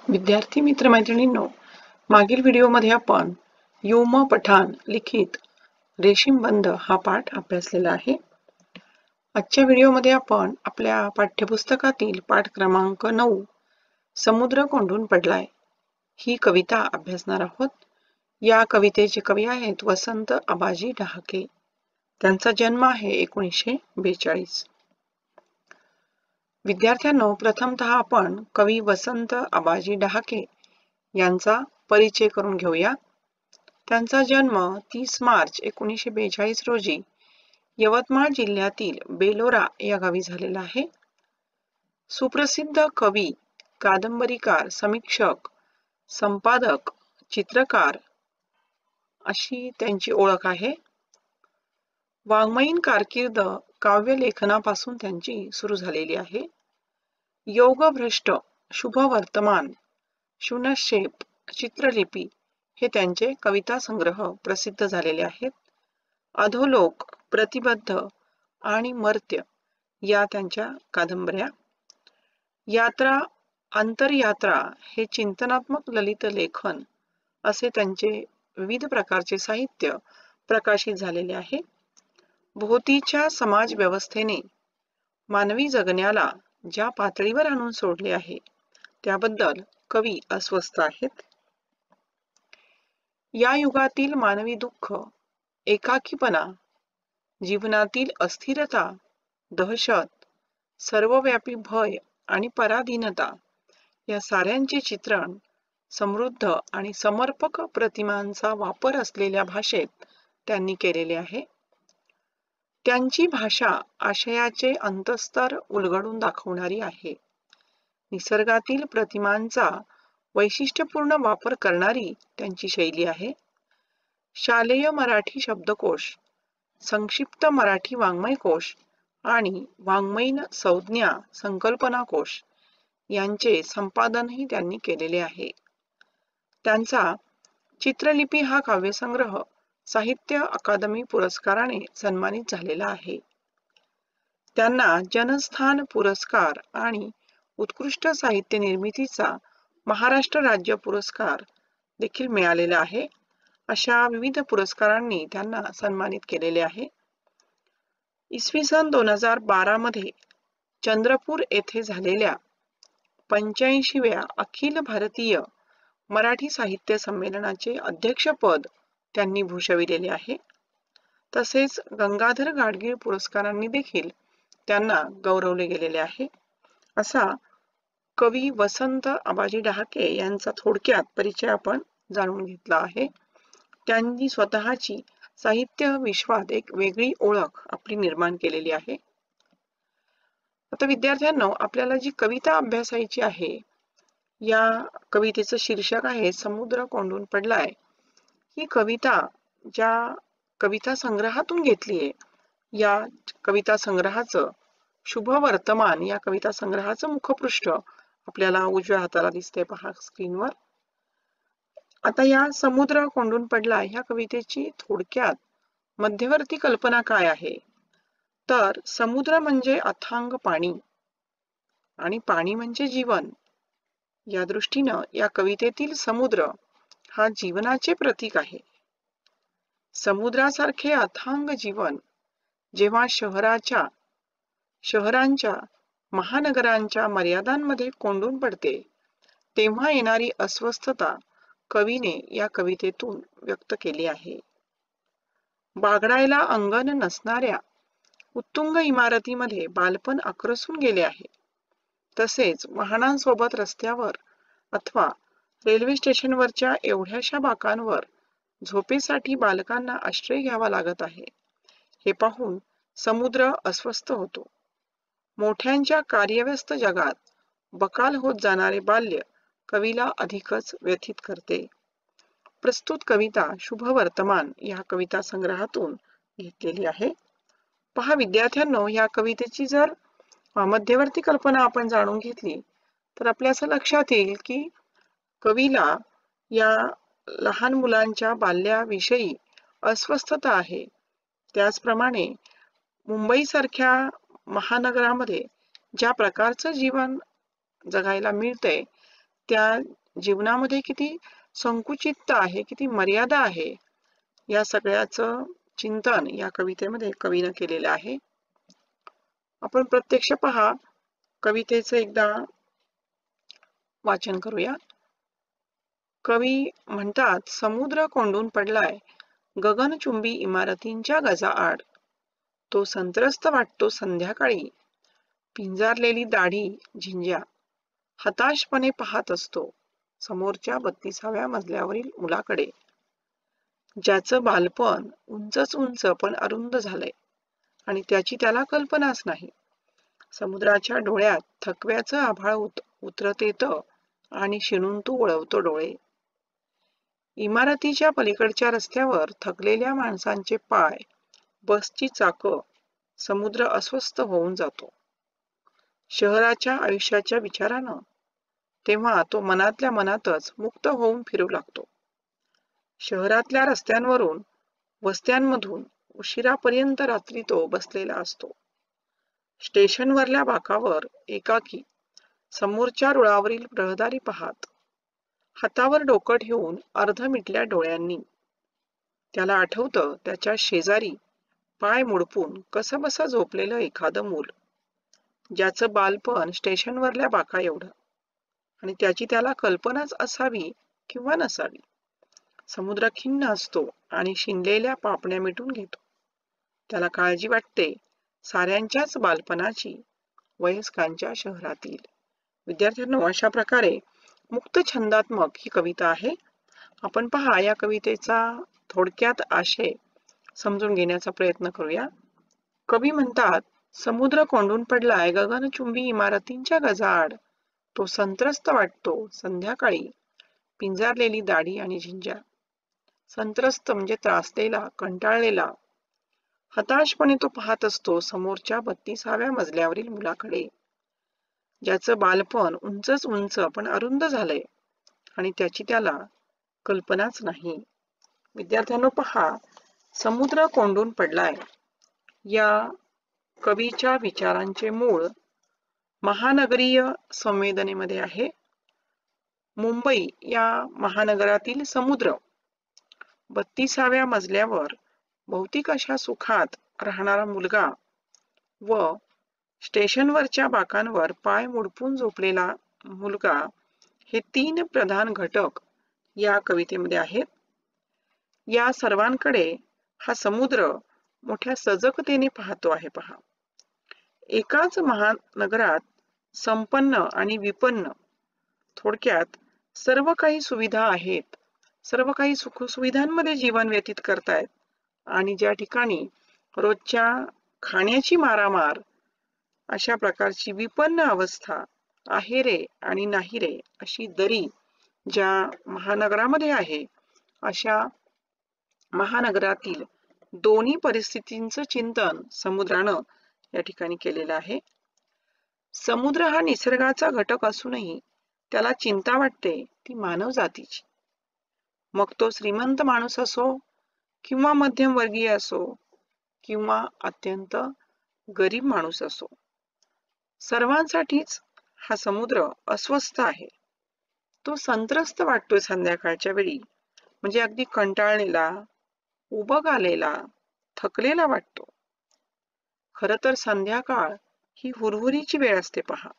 विद्यार्थी मित्रमैत्रिणींनो, मागील व्हिडिओमध्ये आपण योम पठाण लिखित रेशीमबंध हा पाठ अभ्यासलेला आहे. आजच्या व्हिडिओमध्ये आपण आपल्या पाठ्यपुस्तकातील पाठ क्रमांक 9 समुद्र कोंडून पडलाय ही कविता अभ्यासणार आहोत. या कवितेचे कवी आहेत वसंत आबाजी डहाके. त्यांचा जन्म आहे 1942. विद्यार्थ्यांनो, प्रथमतः आपण कवी वसंत आबाजी डहाके यांचा परिचय करून घेऊया. त्यांचा जन्म 30 मार्च 1942 रोजी यवतमाळ जिल्ह्यातील बेलोरा या गावी झालेला आहे. सुप्रसिद्ध कवी, कादंबरीकार, समीक्षक, संपादक, चित्रकार अशी त्यांची ओळख आहे. वाङ्मयीन कारकीर्द काव्यलेखनापासून त्यांची सुरू झालेली आहे. योगभ्रष्ट, शुभ वर्तमान, शून्यक्षेप, चित्रलिपी हे त्यांचे कविता संग्रह प्रसिद्ध झालेले आहेत. अधोलोक, प्रतिबद्ध आणि मर्त्य या त्यांच्या कादंबऱ्या. यात्रा, अंतरयात्रा हे चिंतनात्मक ललित लेखन असे त्यांचे विविध प्रकारचे साहित्य प्रकाशित झालेले आहे. भोवतीच्या समाज व्यवस्थेने मानवी जगण्याला ज्या पातळीवर आणून सोडले आहे त्याबद्दल कवी अस्वस्थ आहेत. या युगातील मानवी दुःख, एकाकीपणा, जीवनातील अस्थिरता, दहशत, सर्वव्यापी भय आणि पराधीनता या साऱ्यांचे चित्रण समृद्ध आणि समर्पक प्रतिमांचा वापर असलेल्या भाषेत त्यांनी केलेले आहे. त्यांची भाषा आशयाचे अंतस्तर उलगडून दाखवणारी आहे. निसर्गातील प्रतिमांचा वैशिष्ट्यपूर्ण वापर करणारी त्यांची शैली आहे. शालेय मराठी शब्दकोश, संक्षिप्त मराठी वाङ्मयकोश आणि वाङ्मयीन संज्ञा संकल्पनाकोश यांचे संपादनही त्यांनी केलेले आहे. त्यांचा चित्रलिपी हा काव्यसंग्रह साहित्य अकादमी पुरस्काराने सन्मानित झालेला आहे. त्यांना जनस्थान पुरस्कार आणि उत्कृष्ट साहित्य निर्मितीचा महाराष्ट्र राज्य पुरस्कार देखील मिळालेला आहे. अशा विविध पुरस्कारांनी त्यांना सन्मानित केलेले आहे. इसवी सन 2012 मध्ये चंद्रपूर येथे झालेल्या 85व्या अखिल भारतीय मराठी साहित्य संमेलनाचे अध्यक्षपद त्यांनी भूषविलेले आहे. तसेच गंगाधर गाडगीळ पुरस्कारांनी देखील त्यांना गौरवले गेलेले आहे. असा कवी वसंत आबाजी डहाके यांचा थोडक्यात परिचय आपण जाणून घेतला आहे. त्यांनी स्वतःची साहित्य विश्वात एक वेगळी ओळख आपली निर्माण केलेली आहे. आता विद्यार्थ्यांनो, आपल्याला जी कविता अभ्यासायची आहे या कवितेचं शीर्षक आहे समुद्र कोंडून पडलाय. ही कविता ज्या कविता संग्रहातून घेतली आहे, या कविता संग्रहाचं शुभ वर्तमान या कविता संग्रहाचं मुखपृष्ठ आपल्याला उजव्या हाताला दिसते पहा स्क्रीनवर. आता या समुद्र कोंडून पडलाय ह्या कवितेची थोडक्यात मध्यवर्ती कल्पना काय आहे, तर समुद्र म्हणजे अथांग पाणी आणि पाणी म्हणजे जीवन. या दृष्टीनं या कवितेतील समुद्र हा जीवनाचे प्रतीक आहे. समुद्रासारखे अथांग जीवन जेव्हा शहरांच्या महानगरांच्या मर्यादांमध्ये कोंडून पडते तेव्हा येणारी अस्वस्थता कवीने या कवितेतून व्यक्त केली आहे. बागडायला अंगण नसणाऱ्या उत्तुंग इमारतीमध्ये बालपण आक्रसून गेले आहे. तसेच वाहनांसोबत रस्त्यावर अथवा रेल्वे स्टेशनवरच्या एवढ्याशा बाकांवर झोपेसाठी बालकांना आश्रय घ्यावा लागत आहे. हे पाहून समुद्र अस्वस्थ होतो. मोठ्यांच्या कार्यव्यस्त जगात बकाल होत जाणारे बाल्य कवीला अधिकच व्यथित करते. प्रस्तुत कविता शुभ वर्तमान या कविता संग्रहातून घेतलेली आहे. पहा विद्यार्थ्यांनो, या कवितेची जर मध्यवर्ती कल्पना आपण जाणून घेतली तर आपल्या असं लक्षात येईल की कवीला या लहान मुलांच्या बाल्याविषयी अस्वस्थता आहे. त्याचप्रमाणे मुंबईसारख्या महानगरामध्ये ज्या प्रकारचं जीवन जगायला मिळतंय त्या जीवनामध्ये किती संकुचितता आहे, किती मर्यादा आहे, या सगळ्याचं चिंतन या कवितेमध्ये कवीनं केलेलं आहे. आपण प्रत्यक्ष पहा कवितेचं एकदा वाचन करूया. कवी म्हणतात, समुद्र कोंडून पडलाय गगनचुंबी इमारतींच्या गजाआड, तो संत्रस्त वाटतो संध्याकाळी, पिंजारलेली दाढी झिंज्या, हताशपणे पाहत असतो समोरच्या 32व्या मजल्यावरील मुलाकडे, ज्याचं बालपण उंचच उंच पण अरुंद झालंय आणि त्याची त्याला कल्पनाच नाही. समुद्राच्या डोळ्यात थकव्याचं आभाळ उतरत येतं आणि शिणून तो वळवतो डोळे. इमारतीच्या पलीकडच्या रस्त्यावर थकलेल्या माणसांचे पाय, बसची चाकं, समुद्र अस्वस्थ होऊन जातो शहराच्या आयुष्याच्या विचारानं. तेव्हा तो मनातल्या मनातच मुक्त होऊन फिरू लागतो. शहरातल्या रस्त्यांवरून, वस्त्यांमधून उशिरापर्यंत रात्री तो बसलेला असतो. स्टेशनवरल्या बाकावर एकाकी, समोरच्या रुळावरील रहदारी पाहत, हातावर डोकं ठेवून अर्ध मिटल्या डोळ्यांनी. त्याला आठवतं त्याच्या शेजारी पाय मुडपून कसंबसं झोपलेलं एखादं मूल, ज्याचं बालपण स्टेशनवरल्या बाका एवढं आणि त्याची त्याला कल्पनाच असावी किंवा नसावी. समुद्र खिन्न असतो आणि शिनलेल्या पापण्या मिटून घेतो. त्याला काळजी वाटते साऱ्यांच्याच बालपणाची, वयस्कांच्या शहरातील. विद्यार्थ्यांनो, अशा प्रकारे मुक्त छंदात्मक ही कविता आहे. आपण पहा या कवितेचा थोडक्यात आशय समजून घेण्याचा प्रयत्न करूया. कवी म्हणतात, समुद्र कोंडून पडलाय गगनचुंबी इमारतींच्या गजाआड, तो संत्रस्त वाटतो संध्याकाळी, पिंजारलेली दाढी आणि झिंज्या. संत्रस्त म्हणजे त्रासलेला, कंटाळलेला. हताशपणे तो पाहत असतो समोरच्या 32व्या मजल्यावरील मुलाकडे, ज्याचं बालपण उंचच उंच पण अरुंद झालंय आणि त्याची त्याला कल्पनाच नाही. विद्यार्थ्यांनो पहा, समुद्र कोंडून पडलाय या कवीच्या विचारांचे मूळ महानगरीय संवेदनेमध्ये आहे. मुंबई या महानगरातील समुद्र 32व्या मजल्यावर भौतिक अशा सुखात राहणारा मुलगा व स्टेशनवरच्या बाकांवर पाय मुडपून झोपलेला मुलगा, हे तीन प्रधान घटक या कवितेमध्ये आहेत. या सर्वांकडे हा समुद्र मोठ्या सजगतेने पाहतो आहे. पहा, एकाच महानगरात संपन्न आणि विपन्न, थोडक्यात सर्व काही सुविधा आहेत, सर्व काही सुखसुविधांमध्ये जीवन व्यतीत करतायत आणि ज्या ठिकाणी रोजच्या खाण्याची मारामार, अशा प्रकारची विपन्न अवस्था, आहे रे आणि नाही रे अशी दरी ज्या महानगरामध्ये आहे, अशा महानगरातील दोन्ही परिस्थितींचं चिंतन समुद्रानं या ठिकाणी केलेलं आहे. समुद्र हा निसर्गाचा घटक असूनही त्याला चिंता वाटते ती मानव जातीची. मग तो श्रीमंत माणूस असो किंवा मध्यमवर्गीय असो किंवा अत्यंत गरीब माणूस असो, सर्वांसाठीच हा समुद्र अस्वस्थ आहे. तो संत्रस्त वाटतोय संध्याकाळच्या वेळी, म्हणजे अगदी कंटाळलेला, उबग आलेला, थकलेला वाटतो. खरं तर संध्याकाळ ही हुरहुरीची वेळ असते पहा,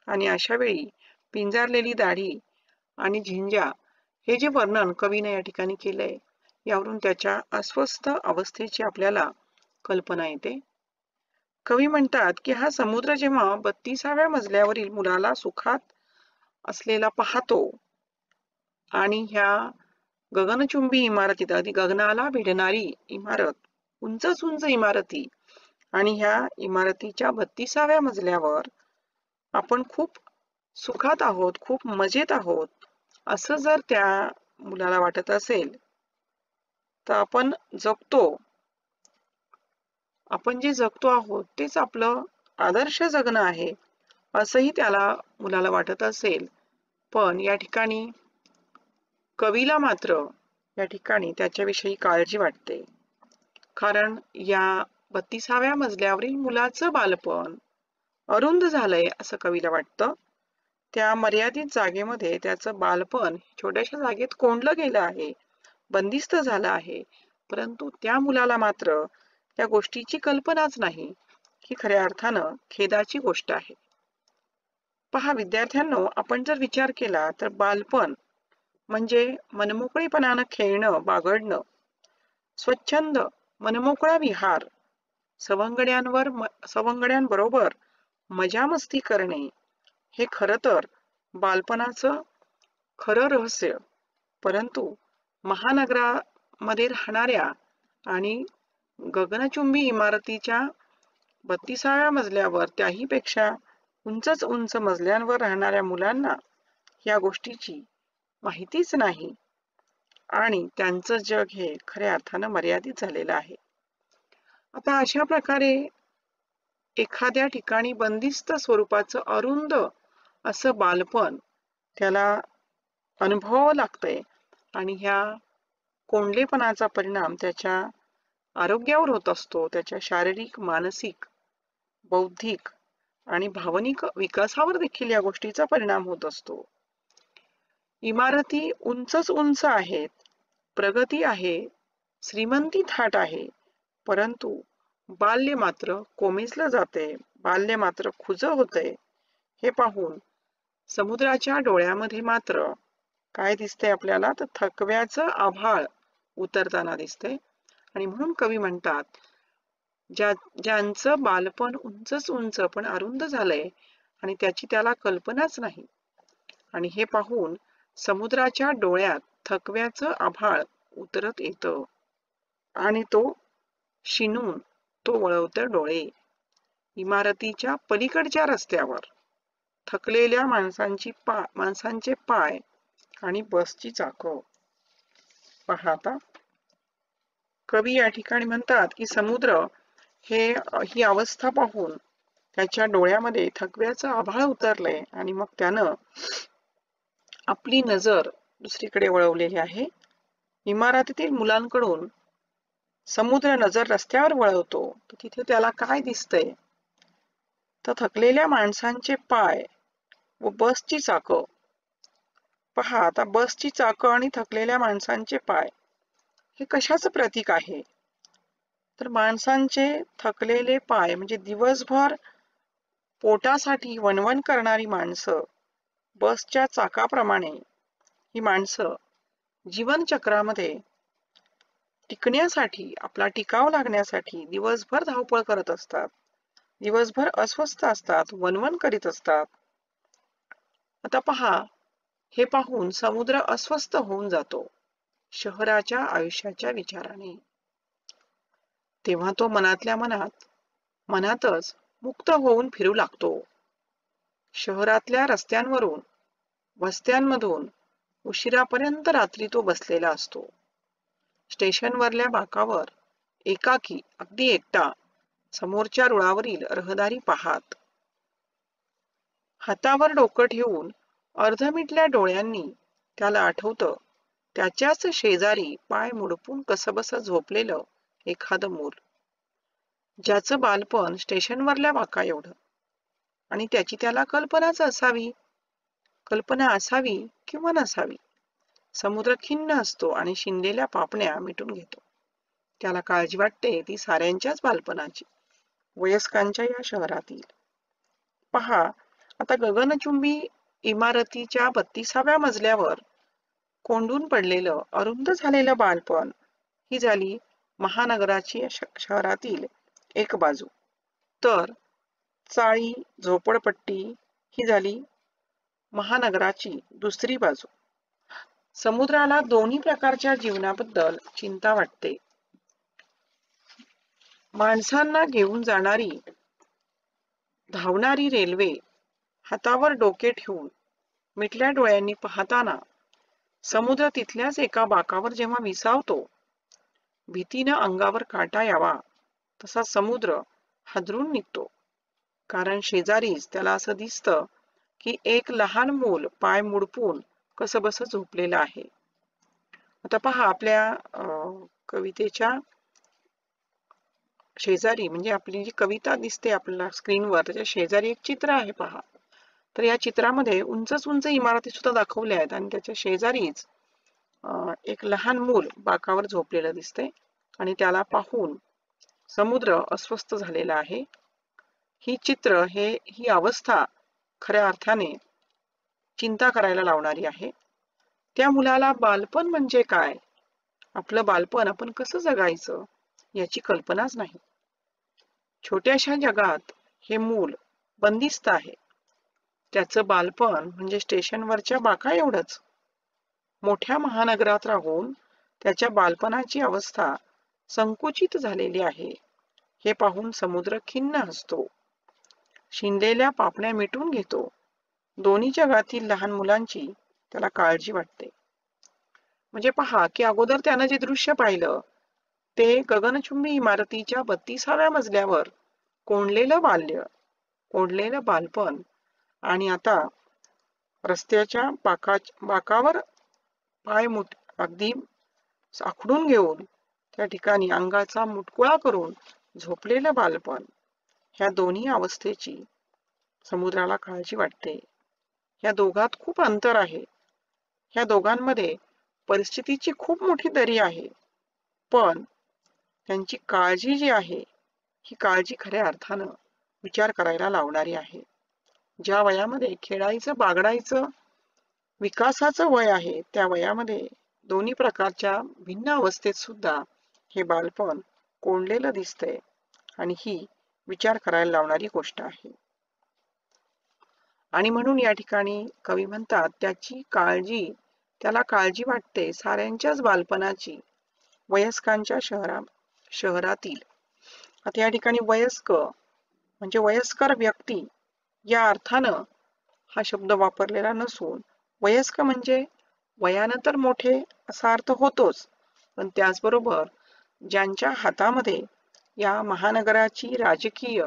आणि अशा वेळी पिंजारलेली दाढी आणि झिंज्या हे जे वर्णन कवीने या ठिकाणी केलंय, यावरून त्याच्या अस्वस्थ अवस्थेची आपल्याला कल्पना येते. कवी म्हणतात की हा समुद्र जेव्हा 32व्या मजल्यावरील मुलाला सुखात असलेला पाहतो आणि ह्या गगनचुंबी इमारतीत, अगदी गगनाला भिडणारी इमारत, उंचच उंच इमारती, आणि ह्या इमारतीच्या 32व्या मजल्यावर आपण खूप सुखात आहोत, खूप मजेत आहोत, असं जर त्या मुलाला वाटत असेल तर आपण जगतो, आपण जे जगतो आहोत तेच आपलं आदर्श जगणं आहे असंही त्याला मुलाला वाटत असेल. पण या ठिकाणी कवीला मात्र या ठिकाणी त्याच्याविषयी काळजी वाटते, कारण या 32व्या मजल्यावरील मुलाचं बालपण अरुंद झालंय असं कवीला वाटतं. त्या मर्यादित जागेमध्ये त्याचं बालपण छोट्याशा जागेत कोंडलं गेलं आहे, बंदिस्त झालं आहे. परंतु त्या मुलाला मात्र त्या गोष्टीची कल्पनाच नाही. ही खऱ्या अर्थानं खेदाची गोष्ट आहे. पहा विद्यार्थ्यांनो, आपण जर विचार केला तर बालपण म्हणजे मनमोकळेपणानं खेळणं, बागडणं, स्वच्छंद मनमोकळा विहार, सवंगड्यांबरोबर मजा मस्ती करणे, हे खरं तर बालपणाचं खरं रहस्य. परंतु महानगरामध्ये राहणाऱ्या आणि गगनचुंबी इमारतीच्या 32व्या मजल्यावर, त्याही पेक्षा उंचच उंच मजल्यांवर राहणाऱ्या मुलांना या गोष्टीची माहितीच नाही आणि त्यांचं जग हे खऱ्या अर्थानं मर्यादित झालेलं आहे. आता अशा प्रकारे एखाद्या ठिकाणी बंदिस्त स्वरूपाचं अरुंद असं बालपण त्याला अनुभवावं लागतंय आणि ह्या कोंडलेपणाचा परिणाम त्याच्या आरोग्यावर होत असतो, त्याच्या शारीरिक, मानसिक, बौद्धिक आणि भावनिक विकासावर देखील या गोष्टीचा परिणाम होत असतो. इमारती उंचच उंच आहेत, प्रगती आहे, श्रीमंती थाट आहे, परंतु बाल्य मात्र कोमेजलं जाते, बाल्य मात्र खुजं होते. हे पाहून समुद्राच्या डोळ्यामध्ये मात्र काय दिसते आपल्याला, तर थकव्याचं आभाळ उतरताना दिसते. आणि म्हणून कवी म्हणतात, ज्यांचं बालपण उंचच उंच पण अरुंद झालंय आणि त्याची त्याला कल्पनाच नाही, आणि हे पाहून समुद्राच्या डोळ्यात थकव्याचं आभाळ उतरत येतं आणि तो शिनून तो वळवते डोळे. इमारतीच्या पलीकडच्या रस्त्यावर थकलेल्या माणसांचे पाय आणि बसची चाकं. पहा आता कवी या ठिकाणी म्हणतात की समुद्र ही अवस्था पाहून त्याच्या डोळ्यामध्ये थकव्याचं आभाळ उतरलंय आणि मग त्यानं आपली नजर दुसरीकडे वळवलेली आहे. इमारतीतील मुलांकडून समुद्र नजर रस्त्यावर वळवतो, तर तिथे त्याला काय दिसतंय, तर थकलेल्या माणसांचे पाय व बसची चाकं. पहा आता बसची चाकं आणि थकलेल्या माणसांचे पाय हे कशाचं प्रतीक आहे, तर माणसांचे थकलेले पाय म्हणजे दिवसभर पोटासाठी वणवण करणारी माणसं, बसच्या चाकाप्रमाणे ही माणसं जीवनचक्रामध्ये टिकण्यासाठी, आपला टिकाव लागण्यासाठी दिवसभर धावपळ करत असतात, दिवसभर अस्वस्थ असतात, वणवण करीत असतात. आता पहा, हे पाहून समुद्र अस्वस्थ होऊन जातो शहराच्या आयुष्याच्या विचाराने. तेव्हा तो मनातल्या मनातच मुक्त होऊन फिरू लागतो. शहरातल्या रस्त्यांवरून, वस्त्यांमधून उशिरापर्यंत रात्री तो बसलेला असतो. स्टेशनवरल्या बाकावर एकाकी, अगदी एकटा, समोरच्या रुळावरील रहदारी पाहात, हातावर डोकं ठेवून अर्धमिटल्या डोळ्यांनी त्याला आठवतं त्याच्याच शेजारी पाय मुडपून कसबस झोपलेलं एखादं मूल, ज्याचं बालपण स्टेशनवरल्या बाका एवढं, आणि त्याची त्याला कल्पना असावी किंवा नसावी. समुद्र खिन्न असतो आणि शिंदलेल्या पापण्या मिटून घेतो. त्याला काळजी वाटते ती साऱ्यांच्याच बालपणाची, वयस्कांच्या या शहरातील. पहा आता गगनचुंबी इमारतीच्या 32व्या मजल्यावर कोंडून पडलेलं अरुंद झालेलं बालपण ही झाली महानगराची शहरातील एक बाजू, तर चाळी, झोपडपट्टी ही झाली महानगराची दुसरी बाजू. समुद्राला दोन्ही प्रकारच्या जीवनाबद्दल चिंता वाटते. माणसांना घेऊन जाणारी धावणारी रेल्वे हातावर डोके ठेवून मिटल्या डोळ्यांनी पाहताना समुद्र तिथल्याच एका बाकावर जेव्हा विसावतो, भीतीनं अंगावर काटा यावा तसा समुद्र हादरून निघतो. कारण शेजारीच त्याला असं दिसतं की एक लहान मूल पाय मुडपून कसबस झोपलेलं आहे. आता पहा आपल्या कवितेच्या शेजारी, म्हणजे आपली जी कविता दिसते आपल्याला स्क्रीनवर, त्याच्या शेजारी एक चित्र आहे पहा. तर या चित्रामध्ये उंच उंच इमारती सुद्धा दाखवल्या आहेत आणि त्याच्या शेजारीच एक लहान मूल बाकावर झोपलेलं दिसते आणि त्याला पाहून समुद्र अस्वस्थ झालेला आहे. ही अवस्था खऱ्या अर्थाने चिंता करायला लावणारी आहे. त्या मुलाला बालपण म्हणजे काय, आपलं बालपण आपण कसं जगायचं याची कल्पनाच नाही. छोट्याशा जगात हे मूल बंदिस्त आहे. त्याचं बालपण म्हणजे स्टेशनवरच्या बाका एवढंच. मोठ्या महानगरात राहून त्याच्या बालपणाची अवस्था संकुचित झालेली आहे हे पाहून समुद्र खिन्न हसतो. शिंदलेल्या पापण्या मिटून घेतो. दोन्ही जगातील लहान मुलांची त्याला काळजी वाटते. म्हणजे पहा की अगोदर त्यानं जे दृश्य पाहिलं ते गगनचुंबी इमारतीच्या 32व्या मजल्यावर कोंडलेलं बाल्य, कोंडलेलं बालपण, आणि आता रस्त्याच्या बाकावर पाय अगदी आखडून घेऊन त्या ठिकाणी अंगाचा मुटकुळा करून झोपलेलं बालपण, ह्या दोन्ही अवस्थेची समुद्राला काळजी वाटते. ह्या दोघात खूप अंतर आहे. ह्या दोघांमध्ये परिस्थितीची खूप मोठी दरी आहे. पण त्यांची काळजी जी आहे ही काळजी खऱ्या अर्थानं विचार करायला लावणारी आहे. ज्या वयामध्ये खेळायचं, बागडायचं, विकासाचं वय आहे, त्या वयामध्ये दोन्ही प्रकारच्या भिन्न अवस्थेत सुद्धा हे बालपण कोंडलेलं दिसतंय आणि ही विचार करायला लावणारी गोष्ट आहे. आणि म्हणून या ठिकाणी कवी म्हणतात त्याला काळजी वाटते साऱ्यांच्याच बालपणाची, वयस्कांच्या शहरातील. आता या ठिकाणी वयस्क म्हणजे वयस्कर व्यक्ती या अर्थानं हा शब्द वापरलेला नसून, वयस्क म्हणजे वयानं तर मोठे असा अर्थ होतोच, पण त्याचबरोबर ज्यांच्या हातामध्ये या महानगराची राजकीय,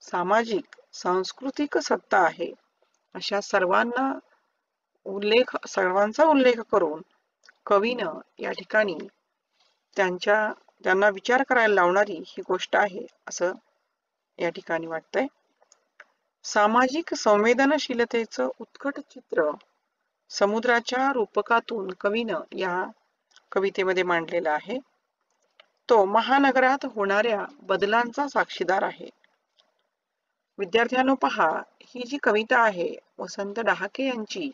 सामाजिक, सांस्कृतिक सत्ता आहे, अशा सर्वांचा उल्लेख करून कवीनं या ठिकाणी त्यांना विचार करायला लावणारी ही गोष्ट आहे असं या ठिकाणी वाटतंय. सामाजिक संवेदनशीलतेचं उत्कट चित्र समुद्राच्या रूपकातून कवीनं या कवितेमध्ये मांडलेला आहे. तो महानगरात होणाऱ्या बदलांचा साक्षीदार आहे. विद्यार्थ्यांनो पहा, ही जी कविता आहे वसंत डहाके यांची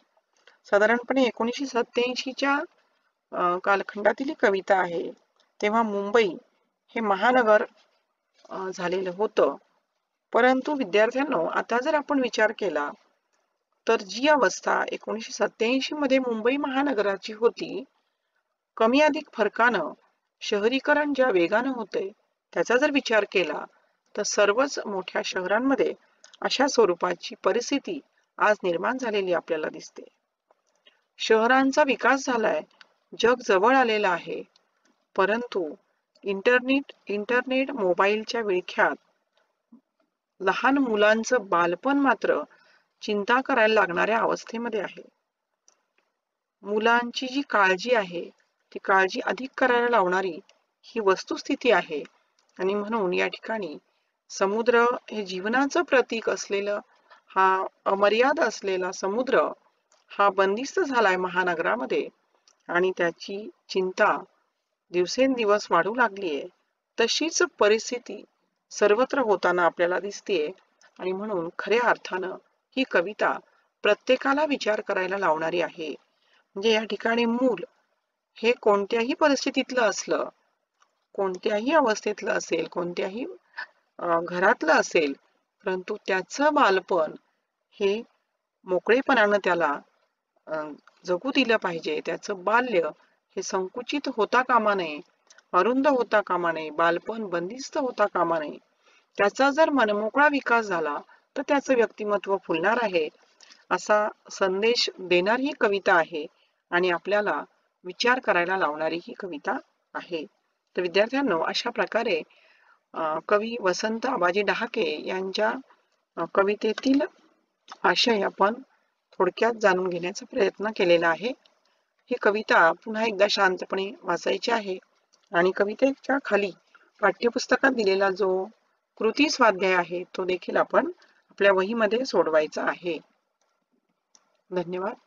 साधारणपणे 1987च्या कालखंडातील कविता आहे. तेव्हा मुंबई हे महानगर झालेलं होतं. परंतु विद्यार्थ्यांनो, आता जर आपण विचार केला तर जी अवस्था 1987 मध्ये मुंबई महानगराची होती, कमी अधिक फरकानं शहरीकरण ज्या वेगानं होते त्याचा जर विचार केला तर सर्वच मोठ्या शहरांमध्ये अशा स्वरूपाची परिस्थिती आज निर्माण झालेली आपल्याला दिसते. शहरांचा विकास झालाय, जग जवळ आलेलं आहे, परंतु इंटरनेट मोबाईलच्या विळख्यात लहान मुलांचं बालपण मात्र चिंता करायला लागणाऱ्या अवस्थेमध्ये आहे. मुलांची जी काळजी आहे ती काळजी अधिक करायला लावणारी ही वस्तुस्थिती आहे. आणि म्हणून या ठिकाणी समुद्र हे जीवनाचं प्रतीक असलेलं, हा अमर्याद असलेला समुद्र हा बंदिस्त झालाय महानगरामध्ये आणि त्याची चिंता दिवसेंदिवस वाढू लागलीये. तशीच परिस्थिती सर्वत्र होताना आपल्याला दिसतेय. आणि म्हणून खऱ्या अर्थानं ही कविता प्रत्येकाला विचार करायला लावणारी आहे. म्हणजे या ठिकाणी मूल हे कोणत्याही परिस्थितीतलं असलं, कोणत्याही अवस्थेतलं असेल, कोणत्याही घरातलं असेल, परंतु त्याचं बालपण हे मोकळेपणानं त्याला जगू दिलं पाहिजे. त्याचं बाल्य हे संकुचित होता कामा नये, अरुंद होता कामा नये, बालपण बंदिस्त होता कामा नये. त्याचा जर मनमोकळा विकास झाला तर त्याचं व्यक्तिमत्व फुलणार आहे, असा संदेश देणारी ही कविता आहे आणि आपल्याला विचार करायला लावणारी ही कविता आहे. तर विद्यार्थ्यांनो, अशा प्रकारे कवी वसंत आबाजी डहाके यांच्या कवितेतील आशय आपण थोडक्यात जाणून घेण्याचा प्रयत्न केलेला आहे. ही कविता पुन्हा एकदा शांतपणे वाचायची आहे आणि कवितेच्या खाली पाठ्यपुस्तकात दिलेला जो कृती स्वाध्याय आहे तो देखील आपण आपल्या वहीमध्ये सोडवायचा आहे. धन्यवाद.